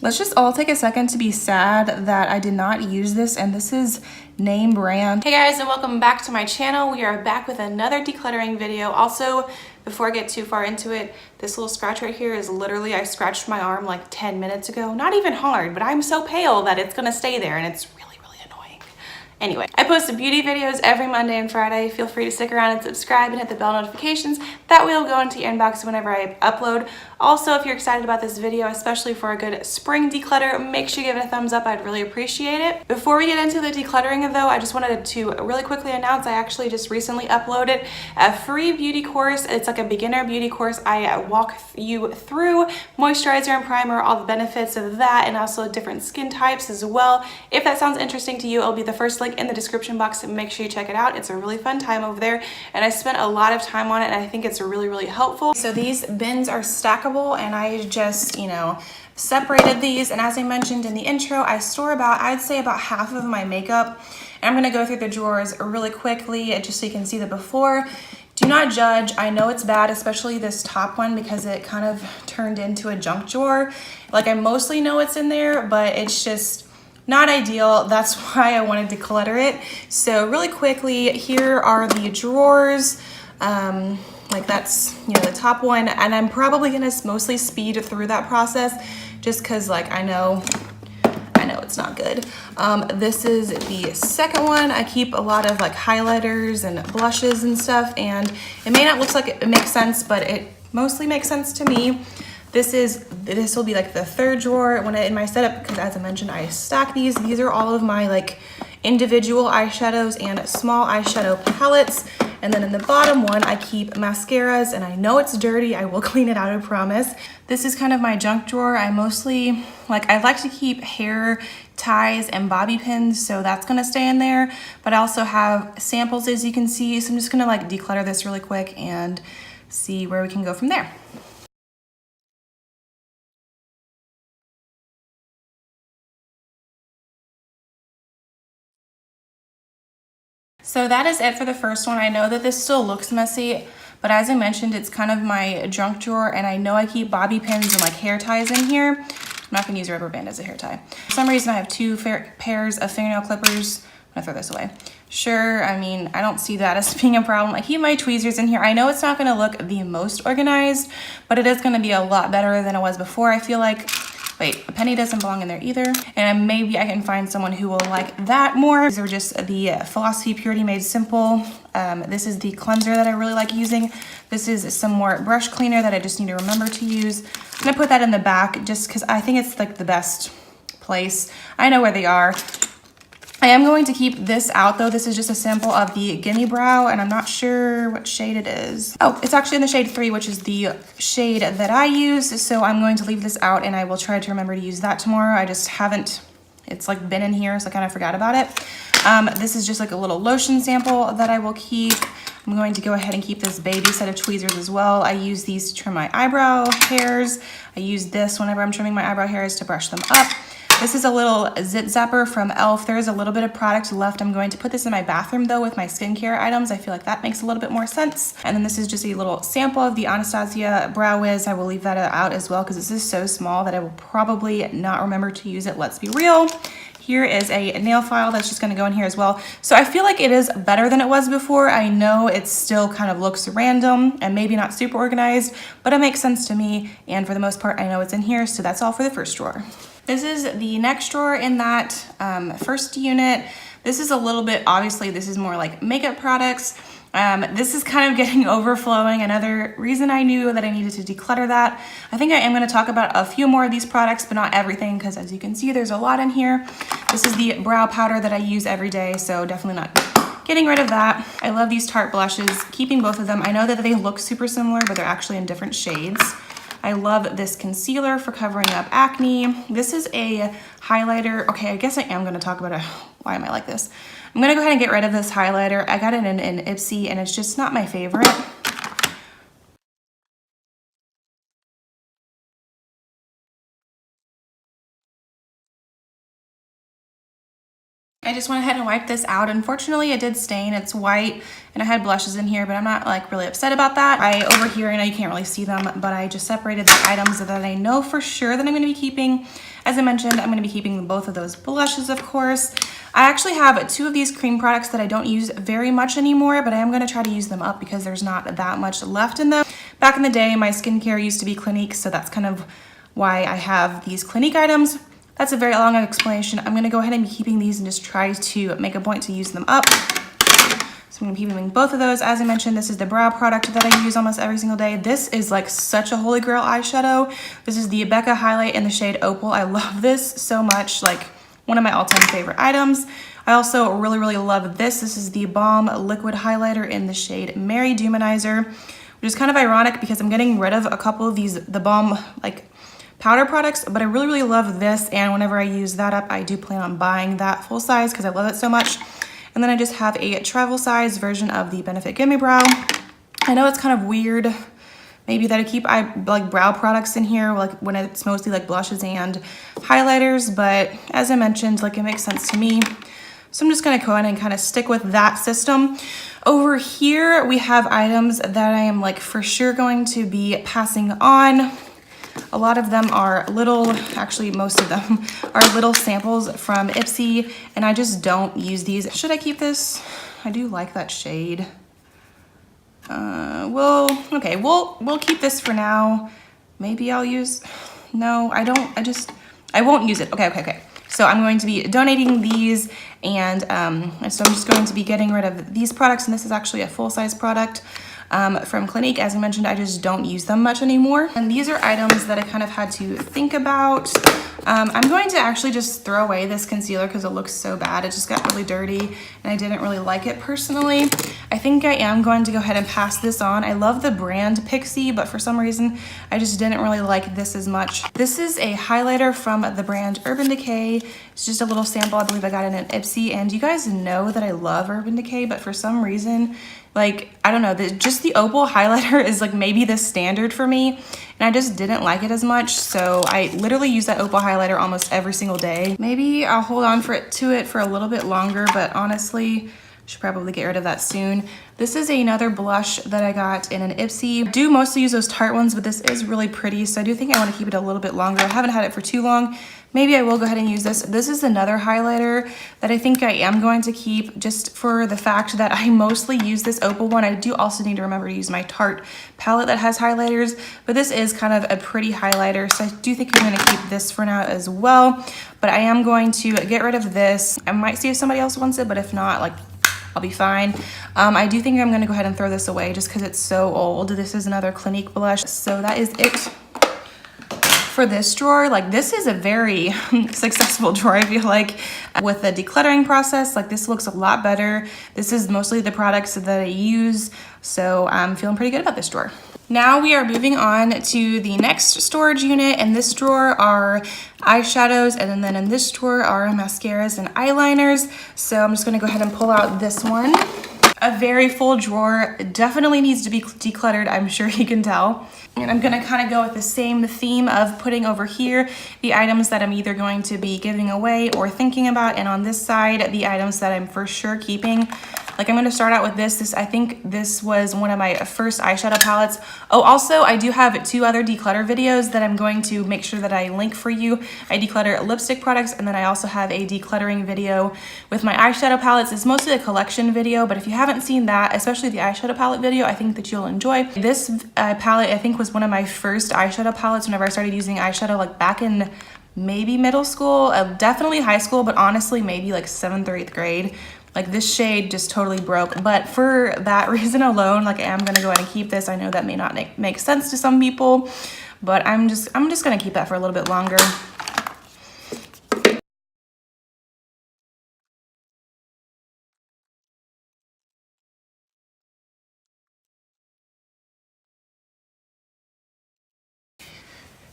Let's just all take a second to be sad that I did not use this, and this is name brand. Hey guys, and welcome back to my channel. We are back with another decluttering video. Also, before I get too far into it, this little scratch right here is literally, I scratched my arm like 10 minutes ago. Not even hard, but I'm so pale that it's gonna stay there, and it's really annoying. Anyway, I post beauty videos every Monday and Friday. Feel free to stick around and subscribe and hit the bell notifications. That way it'll go into your inbox whenever I upload. Also, if you're excited about this video, especially for a good spring declutter, make sure you give it a thumbs up. I'd really appreciate it. Before we get into the decluttering though, I just wanted to really quickly announce I actually just recently uploaded a free beauty course. It's like a beginner beauty course. I walk you through moisturizer and primer, all the benefits of that, and also different skin types as well. If that sounds interesting to you, it'll be the first link in the description box. Make sure you check it out. It's a really fun time over there, and I spent a lot of time on it, and I think it's really helpful. So these bins are stackable, and I just, separated these. And as I mentioned in the intro, I store about, I'd say about half of my makeup. And I'm gonna go through the drawers really quickly just so you can see the before. Do not judge. I know it's bad, especially this top one, because it kind of turned into a junk drawer. Like, I mostly know what's in there, but it's just not ideal. That's why I wanted to clutter it. So really quickly, here are the drawers. Like that's, the top one, and I'm probably gonna mostly speed through that process just cause like I know it's not good. This is the second one. I keep a lot of like highlighters and blushes and stuff, and it may not look like it makes sense, but it mostly makes sense to me. This will be like the third drawer in my setup, because as I mentioned, I stack these. These are all of my like individual eyeshadows and small eyeshadow palettes. And then in the bottom one, I keep mascaras, and I know it's dirty. I will clean it out, I promise. This is kind of my junk drawer. I mostly, I like to keep hair ties and bobby pins, so that's gonna stay in there. But I also have samples, as you can see. So I'm just gonna declutter this really quick and see where we can go from there. So that is it for the first one. I know that this still looks messy, but as I mentioned, it's kind of my junk drawer, and I know I keep bobby pins and like hair ties in here. I'm not gonna use a rubber band as a hair tie. For some reason, I have two pairs of fingernail clippers. I'm gonna throw this away. Sure, I mean, I don't see that as being a problem. I keep my tweezers in here. I know it's not gonna look the most organized, but it is gonna be a lot better than it was before, I feel like. Wait, a penny doesn't belong in there either. And maybe I can find someone who will like that more. These are just the Philosophy Purity Made Simple. This is the cleanser that I really like using. This is some more brush cleaner that I just need to remember to use. I'm gonna put that in the back just because I think it's like the best place. I know where they are. I am going to keep this out though. This is just a sample of the Gimme Brow, and I'm not sure what shade it is. Oh, it's actually in the shade 3, which is the shade that I use. So I'm going to leave this out, and I will try to remember to use that tomorrow. I just haven't, it's like been in here, so I kind of forgot about it. This is just like a little lotion sample that I will keep. I'm going to go ahead and keep this baby set of tweezers as well. I use these to trim my eyebrow hairs. I use this whenever I'm trimming my eyebrow hairs to brush them up. This is a little zit zapper from e.l.f. There is a little bit of product left. I'm going to put this in my bathroom though with my skincare items. I feel like that makes a little bit more sense. And then this is just a little sample of the Anastasia Brow Wiz. I will leave that out as well because this is so small that I will probably not remember to use it. Let's be real. Here is a nail file that's just gonna go in here as well. So I feel like it is better than it was before. I know it still kind of looks random and maybe not super organized, but it makes sense to me. And for the most part, I know it's in here. So that's all for the first drawer. This is the next drawer in that first unit. This is a little bit, obviously this is more like makeup products. This is kind of getting overflowing. Another reason I knew that I needed to declutter that. I think I am gonna talk about a few more of these products, but not everything, because as you can see, there's a lot in here. This is the brow powder that I use every day, so definitely not getting rid of that. I love these Tarte blushes, keeping both of them. I know that they look super similar, but they're actually in different shades. I love this concealer for covering up acne. This is a highlighter. Okay, I guess I am gonna talk about it. Why am I like this? I'm gonna go ahead and get rid of this highlighter. I got it in Ipsy, and it's just not my favorite. I just went ahead and wiped this out. Unfortunately, it did stain. It's white, and I had blushes in here, but I'm not like really upset about that. Over here, I know you can't really see them, but I just separated the items that I know for sure that I'm gonna be keeping. As I mentioned, I'm gonna be keeping both of those blushes, of course. I actually have 2 of these cream products that I don't use very much anymore, but I am gonna try to use them up because there's not that much left in them. Back in the day, my skincare used to be Clinique, so that's kind of why I have these Clinique items. That's a very long explanation. I'm gonna go ahead and be keeping these and just try to make a point to use them up. So I'm gonna be keeping both of those. As I mentioned, this is the brow product that I use almost every single day. This is like such a holy grail eyeshadow. This is the Becca highlight in the shade Opal. I love this so much, like one of my all-time favorite items. I also really love this. This is the Balm liquid highlighter in the shade Mary Duminizer, which is kind of ironic because I'm getting rid of a couple of these, the Balm like powder products, but I really love this, and whenever I use that up, I do plan on buying that full size because I love it so much. And then I just have a travel size version of the Benefit Gimme Brow. I know it's kind of weird maybe that I keep like brow products in here, like when it's mostly like blushes and highlighters, but as I mentioned, like it makes sense to me. So I'm just gonna go ahead and kind of stick with that system. Over here, we have items that I am like for sure going to be passing on. A lot of them are little, actually most of them are little samples from Ipsy, and I just don't use these. Should I keep this? I do like that shade. Okay, we'll keep this for now. Maybe I'll use, no, I won't use it. Okay. So I'm going to be donating these, and so I'm just going to be getting rid of these products, and this is actually a full-size product. From Clinique. As I mentioned, I just don't use them much anymore. And these are items that I kind of had to think about. I'm going to actually just throw away this concealer because it looks so bad. It just got really dirty and I didn't really like it personally. I think I am going to go ahead and pass this on. I love the brand Pixie, but for some reason, I just didn't really like this as much. This is a highlighter from the brand Urban Decay. It's just a little sample. I believe I got it in Ipsy, and you guys know that I love Urban Decay, but for some reason, like, I don't know, just the Opal highlighter is like maybe the standard for me, and I just didn't like it as much, so I literally use that Opal highlighter almost every single day. Maybe I'll hold on to it for a little bit longer, but honestly, should probably get rid of that soon. This is another blush that I got in an Ipsy. I do mostly use those Tarte ones, but this is really pretty, so I do think I want to keep it a little bit longer. I haven't had it for too long. Maybe I will go ahead and use this. This is another highlighter that I think I am going to keep just for the fact that I mostly use this Opal one. I do also need to remember to use my Tarte palette that has highlighters, but this is kind of a pretty highlighter, so I do think I'm going to keep this for now as well. But I am going to get rid of this. I might see if somebody else wants it, but if not, like, I'll be fine. I do think I'm going to go ahead and throw this away just because it's so old. This is another Clinique blush, so that is it for this drawer. Like, this is a very successful drawer, I feel like, with the decluttering process. Like, this looks a lot better. This is mostly the products that I use, so I'm feeling pretty good about this drawer. Now we are moving on to the next storage unit. In this drawer are eyeshadows, and then in this drawer are mascaras and eyeliners. So I'm just gonna go ahead and pull out this one. A very full drawer. It definitely needs to be decluttered, I'm sure you can tell. And I'm gonna kind of go with the same theme of putting over here the items that I'm either going to be giving away or thinking about, and on this side, the items that I'm for sure keeping. Like, I'm gonna start out with this. I think this was one of my first eyeshadow palettes. Oh, also, I do have 2 other declutter videos that I'm going to make sure that I link for you. I declutter lipstick products, and then I also have a decluttering video with my eyeshadow palettes. It's mostly a collection video, but if you haven't seen that, especially the eyeshadow palette video, I think that you'll enjoy. This palette, I think, was one of my first eyeshadow palettes whenever I started using eyeshadow, like back in maybe middle school, definitely high school, but honestly, maybe like 7th or 8th grade. Like, this shade just totally broke, but for that reason alone, like, I am gonna go ahead and keep this. I know that may not make sense to some people, but I'm just gonna keep that for a little bit longer.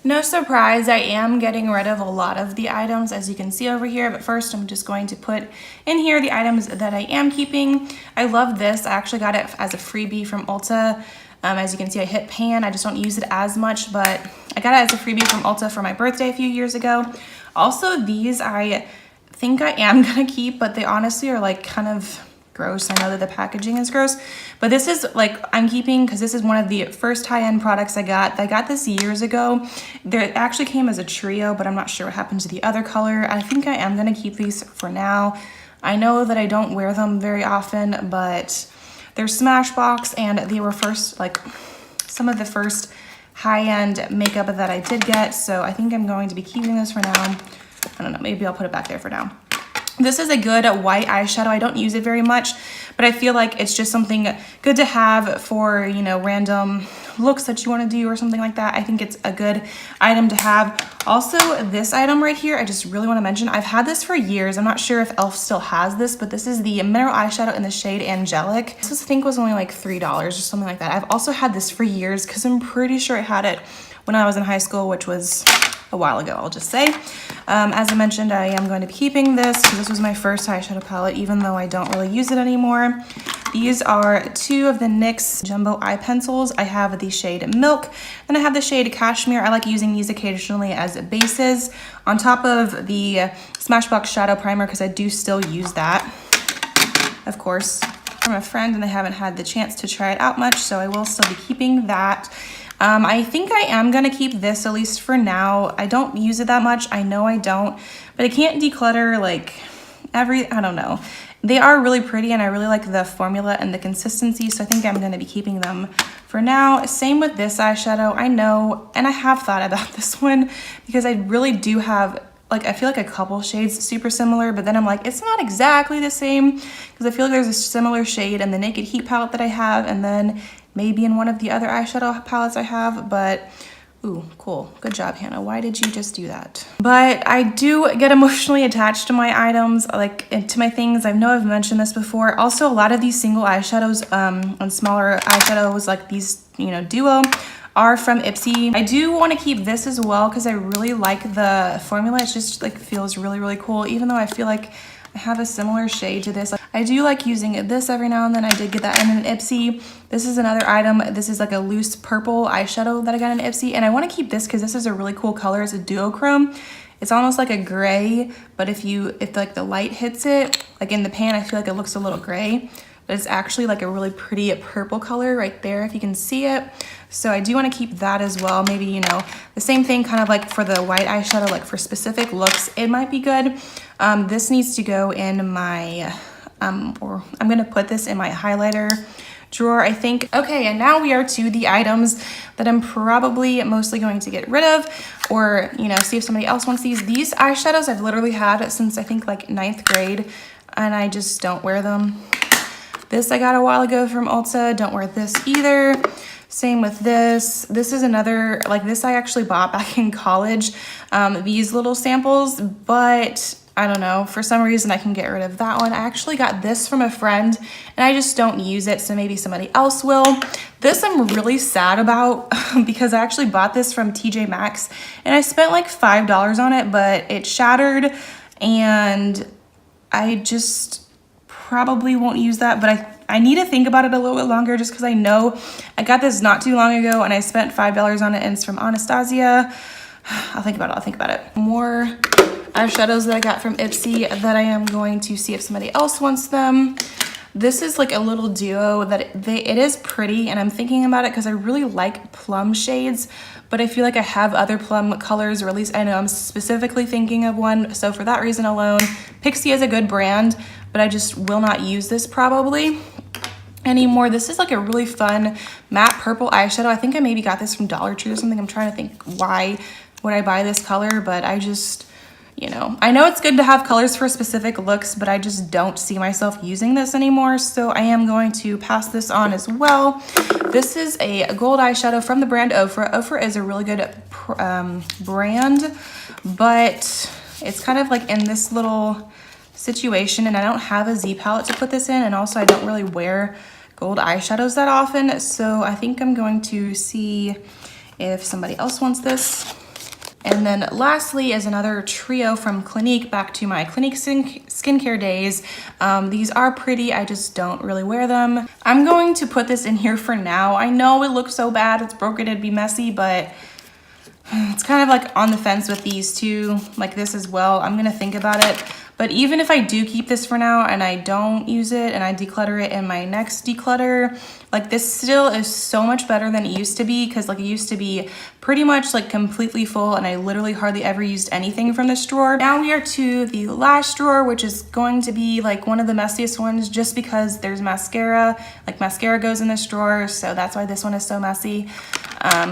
No surprise, I am getting rid of a lot of the items, as you can see over here, but first I'm just going to put in here the items that I am keeping. I love this. I actually got it as a freebie from Ulta. As you can see, I hit pan. I just don't use it as much, but I got it as a freebie from Ulta for my birthday a few years ago. Also, these I think I am gonna keep, but they honestly are like kind of gross. I know that the packaging is gross, but this is like, I'm keeping because this is one of the first high-end products I got. I got this years ago. It actually came as a trio, but I'm not sure what happened to the other color. I think I am gonna keep these for now. I know that I don't wear them very often, but they're Smashbox, and they were first, like, some of the first high-end makeup that I did get, so I think I'm going to be keeping this for now. I don't know, maybe I'll put it back there for now. This is a good white eyeshadow. I don't use it very much, but I feel like it's just something good to have for, you know, random looks that you want to do or something like that. I think it's a good item to have. Also, this item right here, I just really want to mention, I've had this for years. I'm not sure if e.l.f. still has this, but this is the mineral eyeshadow in the shade Angelic. This I think was only like $3 or something like that. I've also had this for years because I'm pretty sure I had it when I was in high school, which was a while ago, I'll just say. As I mentioned, I am going to be keeping this because this was my first eyeshadow palette, even though I don't really use it anymore. These are two of the NYX Jumbo Eye Pencils. I have the shade Milk, and I have the shade Cashmere. I like using these occasionally as bases on top of the Smashbox Shadow Primer because I do still use that, of course, from a friend, and I haven't had the chance to try it out much, so I will still be keeping that. I think I am gonna keep this, at least for now. I don't use it that much, I know I don't, but I can't declutter like I don't know. They are really pretty and I really like the formula and the consistency, so I think I'm gonna be keeping them for now. Same with this eyeshadow. I know, and I have thought about this one because I really do have, like, I feel like a couple shades super similar, but then I'm like, it's not exactly the same because I feel like there's a similar shade in the Naked Heat palette that I have, and then maybe in one of the other eyeshadow palettes I have, but ooh, cool. Good job, Hannah. Why did you just do that? But I do get emotionally attached to my items, like to my things. I know I've mentioned this before. Also, a lot of these single eyeshadows and smaller eyeshadows like these, you know, duo are from Ipsy. I do want to keep this as well because I really like the formula. It just like feels really, really cool, even though I feel like I have a similar shade to this. I do like using this every now and then. I did get that in an Ipsy. This is another item. This is like a loose purple eyeshadow that I got in Ipsy, and I want to keep this because this is a really cool color. It's a duochrome. It's almost like a gray, but if like the light hits it, like in the pan, I feel like it looks a little gray, but it's actually like a really pretty purple color right there if you can see it. So I do want to keep that as well. Maybe, you know, the same thing kind of like for the white eyeshadow, like for specific looks, it might be good. This needs to go in my, or I'm going to put this in my highlighter drawer, I think. Okay, and now we are to the items that I'm probably mostly going to get rid of, or, you know, see if somebody else wants these. These eyeshadows I've literally had since I think like 9th grade, and I just don't wear them. This I got a while ago from Ulta. Don't wear this either. Same with this. This is another, like this I actually bought back in college, these little samples, but I don't know, for some reason I can get rid of that one. I actually got this from a friend and I just don't use it, so maybe somebody else will. This I'm really sad about because I actually bought this from TJ Maxx and I spent like $5 on it, but it shattered and I just probably won't use that, but I need to think about it a little bit longer just because I know I got this not too long ago and I spent $5 on it and it's from Anastasia. I'll think about it. More eyeshadows that I got from Ipsy that I am going to see if somebody else wants them. This is like a little duo that it is pretty, and I'm thinking about it because I really like plum shades, but I feel like I have other plum colors, or at least I know I'm specifically thinking of one. So for that reason alone, Pixie is a good brand, but I just will not use this probably anymore. This is like a really fun matte purple eyeshadow. I think I maybe got this from Dollar Tree or something. I'm trying to think why would I buy this color, but I just, you know, I know it's good to have colors for specific looks, but I just don't see myself using this anymore. So I am going to pass this on as well. This is a gold eyeshadow from the brand Ofra. Ofra is a really good brand, but it's kind of like in this little situation, and I don't have a Z palette to put this in, and also I don't really wear gold eyeshadows that often. So I think I'm going to see if somebody else wants this. And then lastly is another trio from Clinique, back to my Clinique skincare days. These are pretty, I just don't really wear them. I'm going to put this in here for now. I know it looks so bad, it's broken, it'd be messy, but it's kind of like on the fence with these two, like this as well. I'm gonna think about it, But even if I do keep this for now and I don't use it and I declutter it in my next declutter, like this still is so much better than it used to be, because like it used to be pretty much like completely full and I literally hardly ever used anything from this drawer. Now we are to the last drawer, which is going to be like one of the messiest ones just because there's mascara. Like mascara goes in this drawer, so that's why this one is so messy.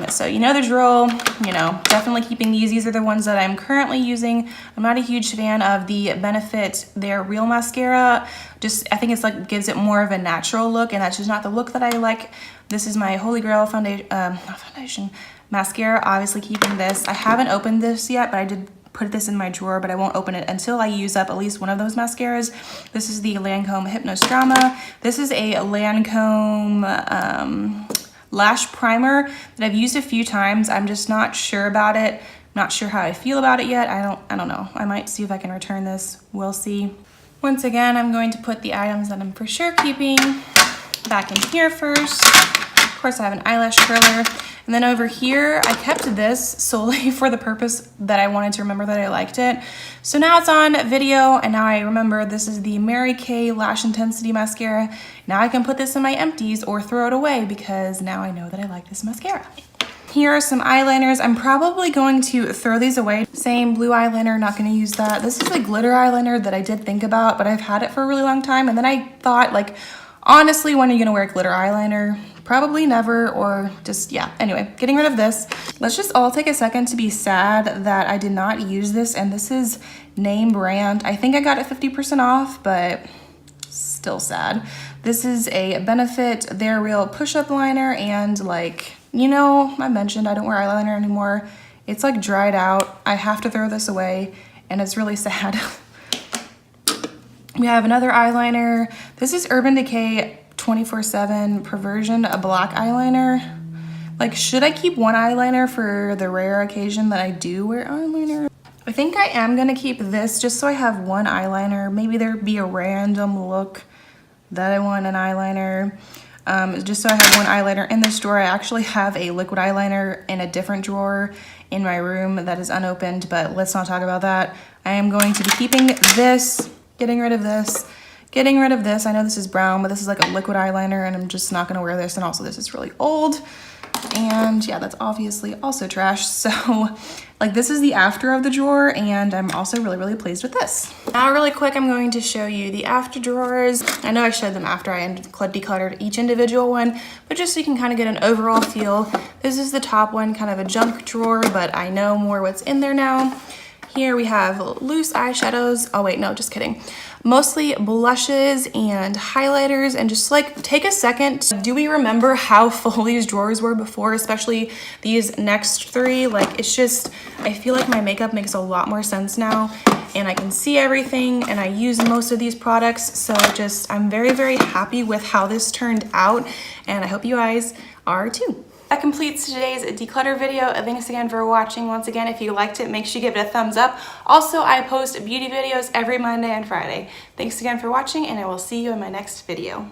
So you know the drill, you know, definitely keeping these. These are the ones that I'm currently using. I'm not a huge fan of the Benefit Their Real Mascara. Just, I think it's like gives it more of a natural look, and that's just not the look that I like. This is my Holy Grail foundation, mascara, obviously keeping this. I haven't opened this yet, but I did put this in my drawer, but I won't open it until I use up at least one of those mascaras. This is the Lancome Hypnostrama. This is a Lancome lash primer that I've used a few times. I'm just not sure about it. Not sure how I feel about it yet. I don't know. I might see if I can return this. We'll see. Once again, I'm going to put the items that I'm for sure keeping back in here first. Of course, I have an eyelash curler. And then over here, I kept this solely for the purpose that I wanted to remember that I liked it. So now it's on video, and now I remember this is the Mary Kay Lash Intensity Mascara. Now I can put this in my empties or throw it away because now I know that I like this mascara. Here are some eyeliners. I'm probably going to throw these away. Same blue eyeliner, not gonna use that. This is a glitter eyeliner that I did think about, but I've had it for a really long time. And then I thought, like, honestly, when are you gonna wear glitter eyeliner? Probably never, or just, yeah. Anyway, getting rid of this. Let's just all take a second to be sad that I did not use this, and this is name brand. I think I got it 50% off, but still sad. This is a Benefit Their Real push-up liner, and like, you know, I mentioned I don't wear eyeliner anymore. It's like dried out. I have to throw this away, and it's really sad. We have another eyeliner. This is Urban Decay 24/7 Perversion, a black eyeliner. Like, should I keep one eyeliner for the rare occasion that I do wear eyeliner? I think I am gonna keep this just so I have one eyeliner. Maybe there'd be a random look that I want an eyeliner. Just so I have one eyeliner in this drawer. I actually have a liquid eyeliner in a different drawer in my room that is unopened, but let's not talk about that. I am going to be keeping this, getting rid of this, getting rid of this. I know this is brown, but this is like a liquid eyeliner, and I'm just not gonna wear this. And also this is really old. And yeah, that's obviously also trash. So like, this is the after of the drawer, and I'm also really, really pleased with this. Now really quick, I'm going to show you the after drawers. I know I showed them after I decluttered each individual one, but just so you can kind of get an overall feel. This is the top one, kind of a junk drawer, but I know more what's in there now. Here we have loose eyeshadows. Oh wait, no, just kidding. Mostly blushes and highlighters, and just like take a second. Do we remember how full these drawers were before, especially these next three? Like, it's just, I feel like my makeup makes a lot more sense now, and I can see everything, and I use most of these products. So just, I'm very, very happy with how this turned out, and I hope you guys are too. That completes today's declutter video. Thanks again for watching. Once again, if you liked it, make sure you give it a thumbs up. Also, I post beauty videos every Monday and Friday. Thanks again for watching, and I will see you in my next video.